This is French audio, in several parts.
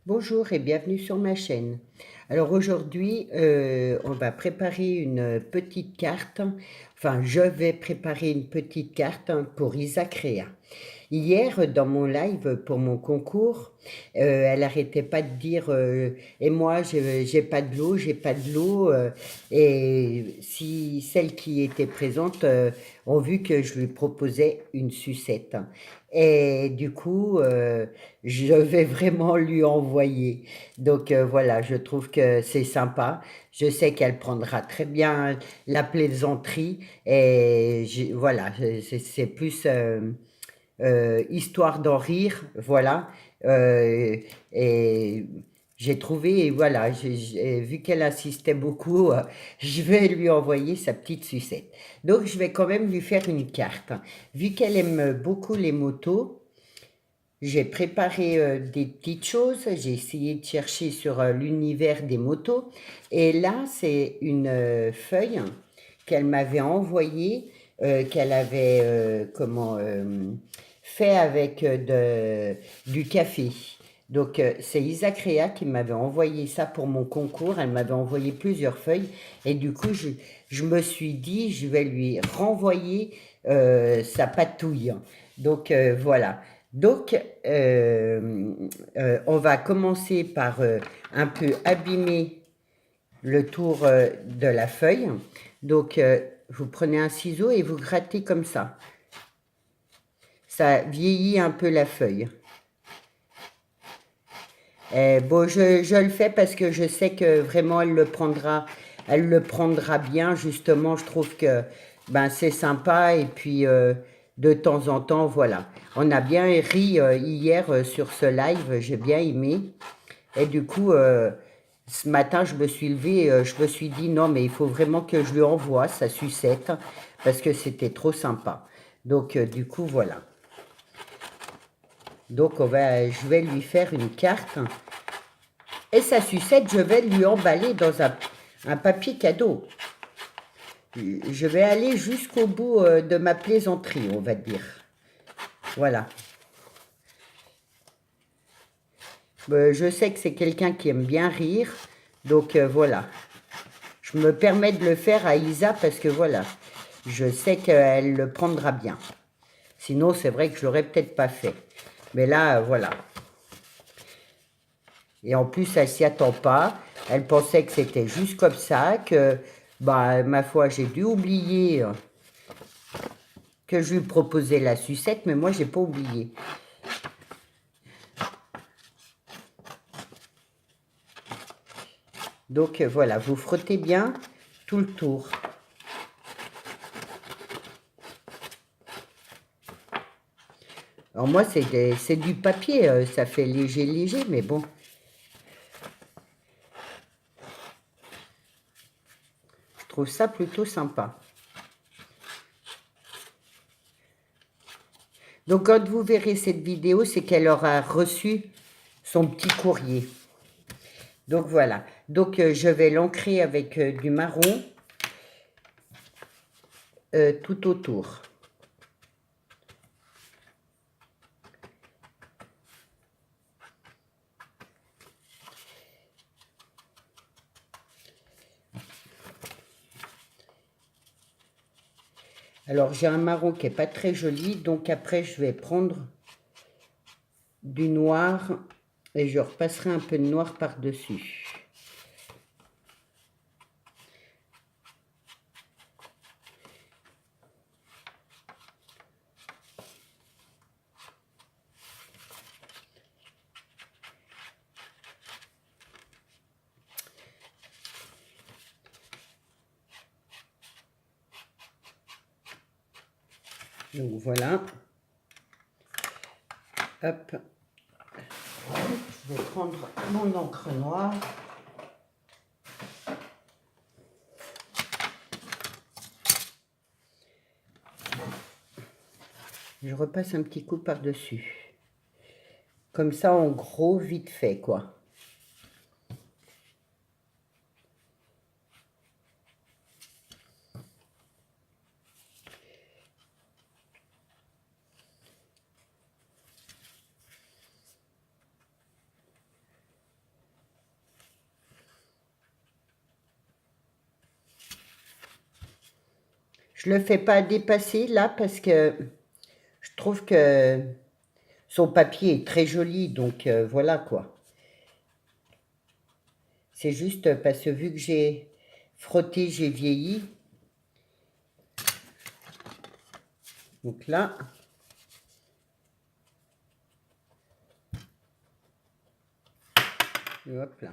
Bonjour et bienvenue sur ma chaîne. Alors aujourd'hui, on va préparer une petite carte, enfin je vais préparer une petite carte pour Isaac Rea. Hier, dans mon live pour mon concours, elle arrêtait pas de dire et moi j'ai pas de l'eau, j'ai pas de l'eau. Et si celles qui étaient présentes ont vu que je lui proposais une sucette. Et du coup, je vais vraiment lui envoyer. Donc voilà, je trouve que c'est sympa. Je sais qu'elle prendra très bien la plaisanterie. Et voilà, c'est plus histoire d'en rire, voilà. Euh, et j'ai trouvé, et voilà, j'ai vu qu'elle insistait beaucoup, je vais lui envoyer sa petite sucette. Donc je vais quand même lui faire une carte. Vu qu'elle aime beaucoup les motos, j'ai préparé des petites choses, j'ai essayé de chercher sur l'univers des motos. Et là, c'est une feuille qu'elle m'avait envoyée, qu'elle avait fait avec du café. Donc, c'est Isaac Rea qui m'avait envoyé ça pour mon concours. Elle m'avait envoyé plusieurs feuilles. Et du coup, je me suis dit, je vais lui renvoyer sa patouille. Donc, voilà. Donc, on va commencer par un peu abîmer le tour de la feuille. Donc, vous prenez un ciseau et vous grattez comme ça. Ça vieillit un peu la feuille. Bon, je le fais parce que je sais que vraiment elle le prendra bien. Justement, je trouve que ben, c'est sympa et puis de temps en temps, voilà. On a bien ri hier sur ce live, j'ai bien aimé. Et du coup, ce matin, je me suis levée, je me suis dit non, mais il faut vraiment que je lui envoie sa sucette parce que c'était trop sympa. Donc, du coup, voilà. Donc, je vais lui faire une carte. Et sa sucette, je vais lui emballer dans un papier cadeau. Je vais aller jusqu'au bout de ma plaisanterie, on va dire. Voilà. Je sais que c'est quelqu'un qui aime bien rire. Donc voilà. Je me permets de le faire à Isa parce que voilà. Je sais qu'elle le prendra bien. Sinon, c'est vrai que je l'aurais peut-être pas fait. Mais là, voilà. Et en plus, elle s'y attend pas. Elle pensait que c'était juste comme ça, que, bah, ma foi, j'ai dû oublier que je lui proposais la sucette, mais moi, j'ai pas oublié. Donc, voilà, vous frottez bien tout le tour. Alors moi, c'est du papier, ça fait léger, léger, mais bon. Je trouve ça plutôt sympa. Donc, quand vous verrez cette vidéo, c'est qu'elle aura reçu son petit courrier. Donc, voilà. Donc, je vais l'ancrer avec du marron tout autour. Alors, j'ai un marron qui n'est pas très joli, donc après, je vais prendre du noir et je repasserai un peu de noir par-dessus. Donc voilà. Hop. Je vais prendre mon encre noire. Je repasse un petit coup par-dessus. Comme ça, en gros, vite fait, quoi. Je le fais pas dépasser là parce que je trouve que son papier est très joli, donc voilà quoi. C'est juste parce que vu que j'ai frotté, j'ai vieilli. Donc là, hop là.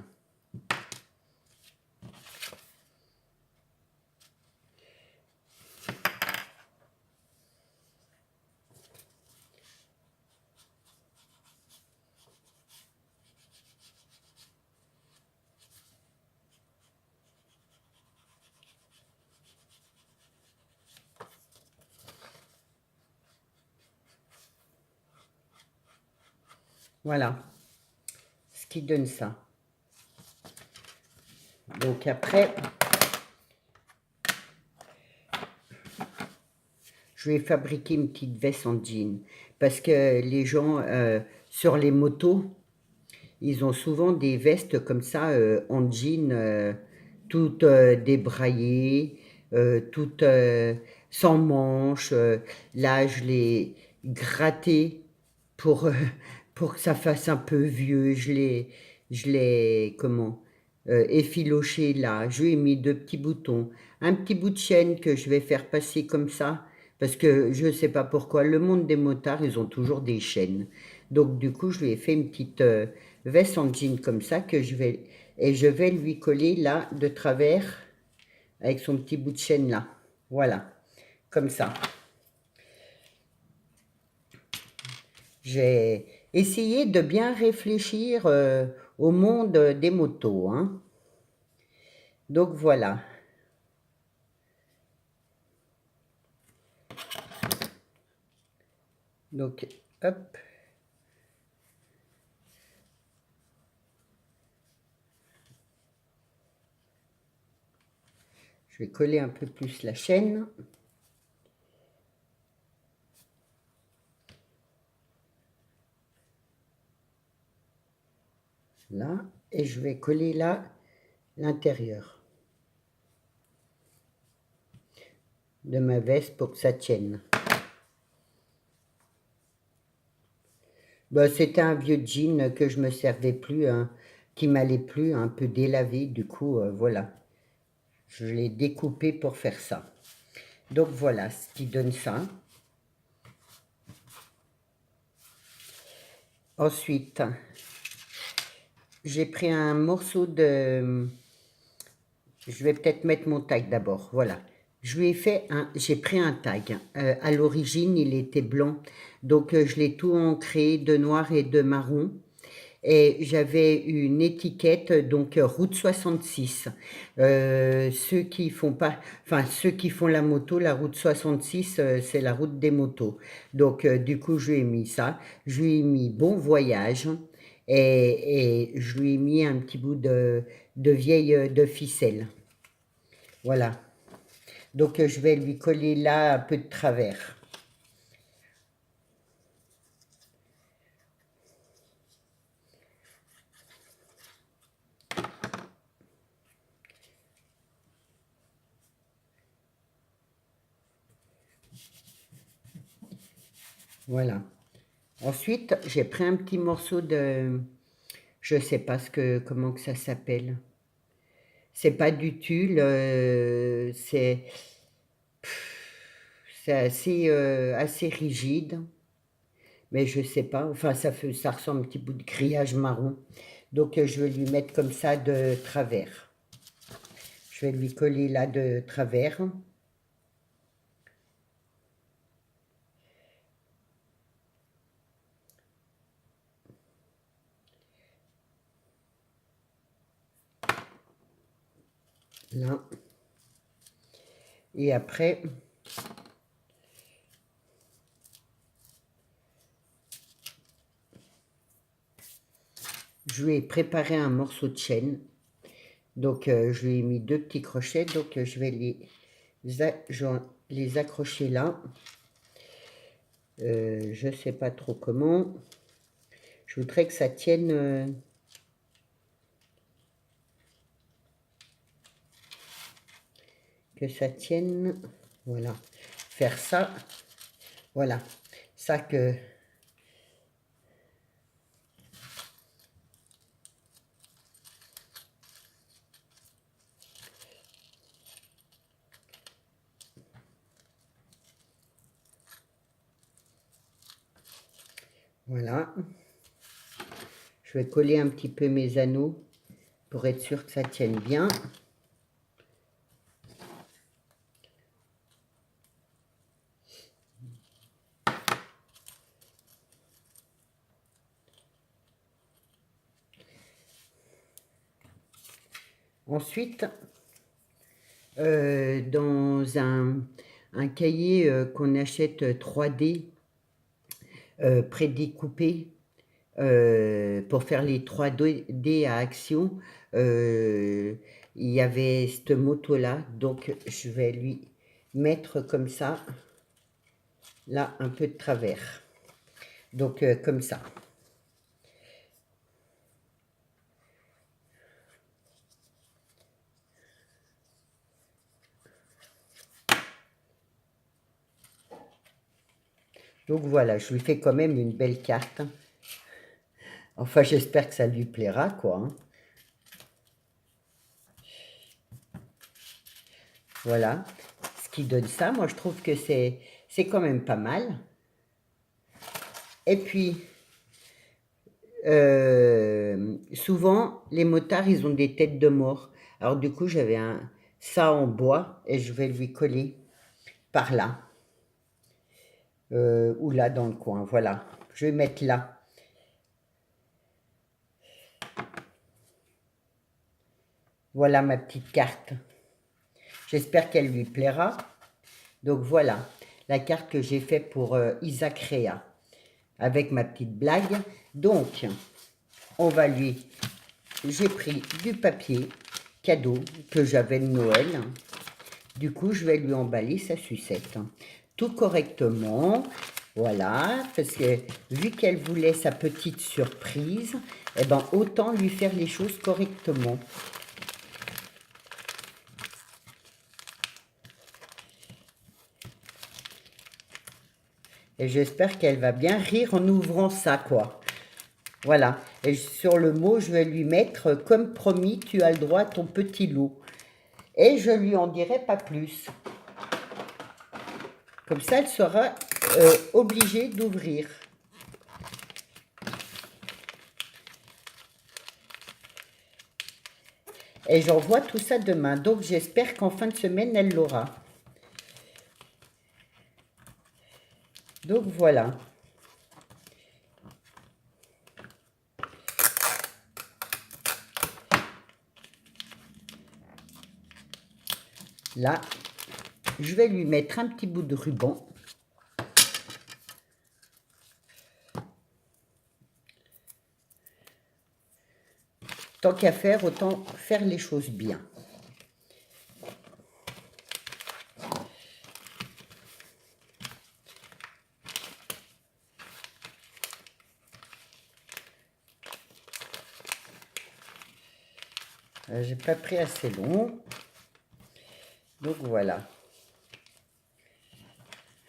Voilà ce qui donne ça. Donc après, je vais fabriquer une petite veste en jean. Parce que les gens, sur les motos, ils ont souvent des vestes comme ça, en jean, toutes débraillées, toutes sans manches. Là, je l'ai gratté pour, pour que ça fasse un peu vieux. Je l'ai comment, effiloché là. Je lui ai mis deux petits boutons. Un petit bout de chaîne que je vais faire passer comme ça. Parce que je ne sais pas pourquoi, le monde des motards, ils ont toujours des chaînes. Donc du coup, je lui ai fait une petite veste en jean comme ça que je vais lui coller là de travers avec son petit bout de chaîne là. Voilà, comme ça. J'ai essayé de bien réfléchir au monde des motos, hein. Donc voilà. Donc hop. Je vais coller un peu plus la chaîne. Là, et je vais coller là l'intérieur de ma veste pour que ça tienne. Bah, c'était un vieux jean que je me servais plus, hein, qui m'allait plus, un peu délavé, du coup, voilà. Je l'ai découpé pour faire ça. Donc voilà ce qui donne ça. Ensuite, j'ai pris un morceau de... Je vais peut-être mettre mon tag d'abord, voilà. J'ai pris un tag. À l'origine, il était blanc. Donc, je l'ai tout ancré de noir et de marron. Et j'avais une étiquette, donc route 66. Ceux qui font pas, enfin ceux qui font la moto, la route 66, c'est la route des motos. Donc du coup, je lui ai mis ça. Je lui ai mis bon voyage et je lui ai mis un petit bout de vieille de ficelle. Voilà. Donc je vais lui coller là un peu de travers. Voilà. Ensuite, j'ai pris un petit morceau de... Je sais pas comment que ça s'appelle. C'est pas du tulle, c'est assez rigide, mais je sais pas, enfin ça ressemble un petit bout de grillage marron. Donc je vais lui mettre comme ça de travers. Je vais lui coller là de travers. Là. Et après, je lui ai préparé un morceau de chaîne. Donc je lui ai mis deux petits crochets, donc je vais les accrocher là. Je ne sais pas trop comment. Je voudrais que ça tienne... que ça tienne, Voilà. Faire ça. Voilà. Ça que... Voilà. Je vais coller un petit peu mes anneaux pour être sûr que ça tienne bien. Ensuite, dans un cahier qu'on achète 3D prédécoupé pour faire les 3D à action, il y avait cette moto-là, donc je vais lui mettre comme ça, là, un peu de travers. Donc, comme ça. Donc voilà, je lui fais quand même une belle carte. Enfin, j'espère que ça lui plaira, quoi. Hein. Voilà. Ce qui donne ça, moi, je trouve que c'est quand même pas mal. Et puis, souvent, les motards, ils ont des têtes de mort. Alors, du coup, j'avais ça en bois et je vais lui coller par là. Ou là, dans le coin. Voilà. Je vais mettre là. Voilà ma petite carte. J'espère qu'elle lui plaira. Donc voilà, la carte que j'ai faite pour Isaac Rea, avec ma petite blague. Donc, on va lui... J'ai pris du papier cadeau que j'avais de Noël. Du coup, je vais lui emballer sa sucette. Tout correctement. Voilà, parce que vu qu'elle voulait sa petite surprise, eh ben, autant lui faire les choses correctement. Et j'espère qu'elle va bien rire en ouvrant ça, quoi. Voilà. Et sur le mot, je vais lui mettre « Comme promis, tu as le droit à ton petit lot ». Et je lui en dirai pas plus. Comme ça, elle sera obligée d'ouvrir. Et j'envoie tout ça demain. Donc, j'espère qu'en fin de semaine, elle l'aura. Donc, voilà. Là, je vais lui mettre un petit bout de ruban. Tant qu'à faire, autant faire les choses bien. J'ai pas pris assez long. Donc voilà.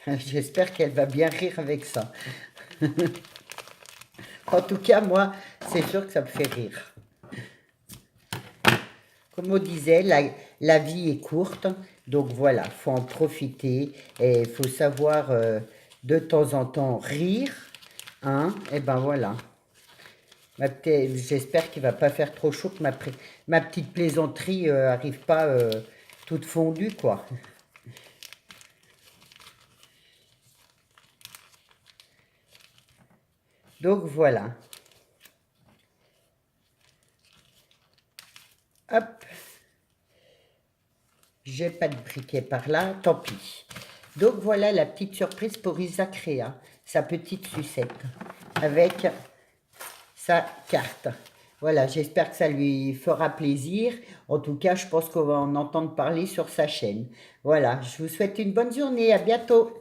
J'espère qu'elle va bien rire avec ça. En tout cas, moi, c'est sûr que ça me fait rire. Comme on disait, la vie est courte. Donc voilà, il faut en profiter. Et il faut savoir de temps en temps rire. Hein? Et ben voilà. J'espère qu'il ne va pas faire trop chaud, que ma petite plaisanterie arrive pas toute fondue, quoi. Donc voilà. Hop. J'ai pas de briquet par là, tant pis. Donc voilà la petite surprise pour Isaac Rea, sa petite sucette, avec sa carte. Voilà, j'espère que ça lui fera plaisir. En tout cas, je pense qu'on va en entendre parler sur sa chaîne. Voilà, je vous souhaite une bonne journée. À bientôt.